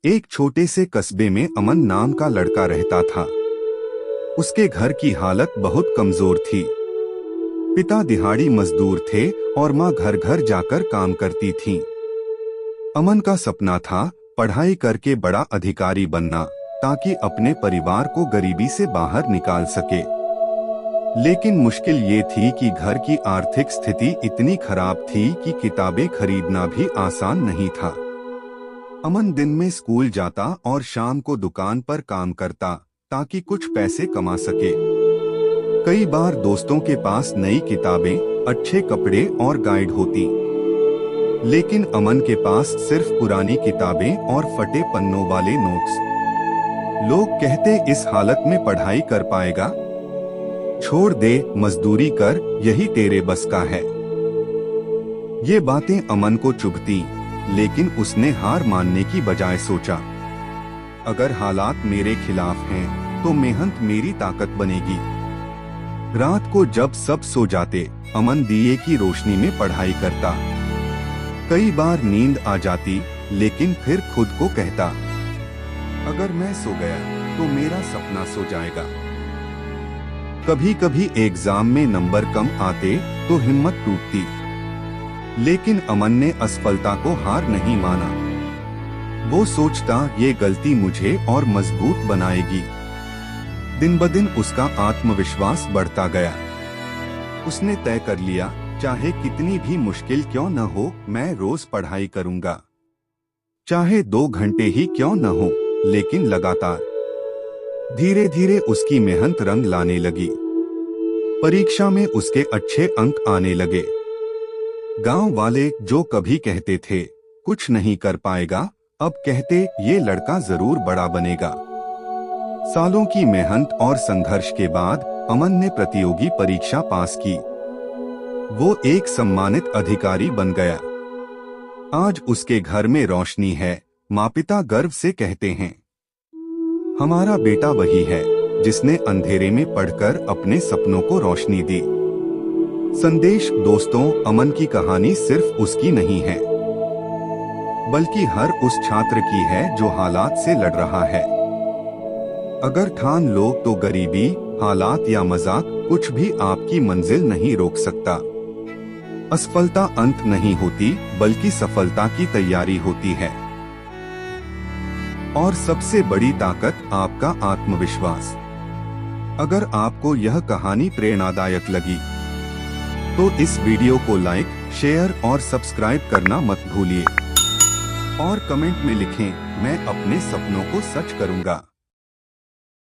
एक छोटे से कस्बे में अमन नाम का लड़का रहता था। उसके घर की हालत बहुत कमजोर थी। पिता दिहाड़ी मजदूर थे और माँ घर घर जाकर काम करती थी। अमन का सपना था पढ़ाई करके बड़ा अधिकारी बनना, ताकि अपने परिवार को गरीबी से बाहर निकाल सके। लेकिन मुश्किल ये थी कि घर की आर्थिक स्थिति इतनी खराब थी कि किताबें खरीदना भी आसान नहीं था। अमन दिन में स्कूल जाता और शाम को दुकान पर काम करता, ताकि कुछ पैसे कमा सके। कई बार दोस्तों के पास नई किताबें, अच्छे कपड़े और गाइड होती, लेकिन अमन के पास सिर्फ पुरानी किताबें और फटे पन्नों वाले नोट्स। लोग कहते, इस हालत में पढ़ाई कर पाएगा? छोड़ दे, मजदूरी कर, यही तेरे बस का है। ये बातें अमन को चुभती, लेकिन उसने हार मानने की बजाय सोचा, अगर हालात मेरे खिलाफ हैं, तो मेहनत मेरी ताकत बनेगी। रात को जब सब सो जाते, अमन दिए की रोशनी में पढ़ाई करता। कई बार नींद आ जाती, लेकिन फिर खुद को कहता, अगर मैं सो गया तो मेरा सपना सो जाएगा। कभी कभी एग्जाम में नंबर कम आते तो हिम्मत टूटती, लेकिन अमन ने असफलता को हार नहीं माना। वो सोचता, ये गलती मुझे और मजबूत बनाएगी। दिन ब दिन उसका आत्मविश्वास बढ़ता गया। उसने तय कर लिया, चाहे कितनी भी मुश्किल क्यों न हो, मैं रोज पढ़ाई करूंगा। चाहे 2 घंटे ही क्यों न हो, लेकिन लगातार। धीरे धीरे उसकी मेहनत रंग लाने लगी। परीक्षा में उसके अच्छे अंक आने लगे। गांव वाले जो कभी कहते थे कुछ नहीं कर पाएगा, अब कहते, ये लड़का जरूर बड़ा बनेगा। सालों की मेहनत और संघर्ष के बाद अमन ने प्रतियोगी परीक्षा पास की। वो एक सम्मानित अधिकारी बन गया। आज उसके घर में रोशनी है। माँ-पिता गर्व से कहते हैं, हमारा बेटा वही है जिसने अंधेरे में पढ़कर अपने सपनों को रोशनी दी। संदेश दोस्तों, अमन की कहानी सिर्फ उसकी नहीं है, बल्कि हर उस छात्र की है जो हालात से लड़ रहा है। अगर ठान लो तो गरीबी, हालात या मजाक, कुछ भी आपकी मंजिल नहीं रोक सकता। असफलता अंत नहीं होती, बल्कि सफलता की तैयारी होती है। और सबसे बड़ी ताकत आपका आत्मविश्वास। अगर आपको यह कहानी प्रेरणादायक लगी, तो इस वीडियो को लाइक, शेयर और सब्सक्राइब करना मत भूलिए। और कमेंट में लिखें, मैं अपने सपनों को सच करूंगा।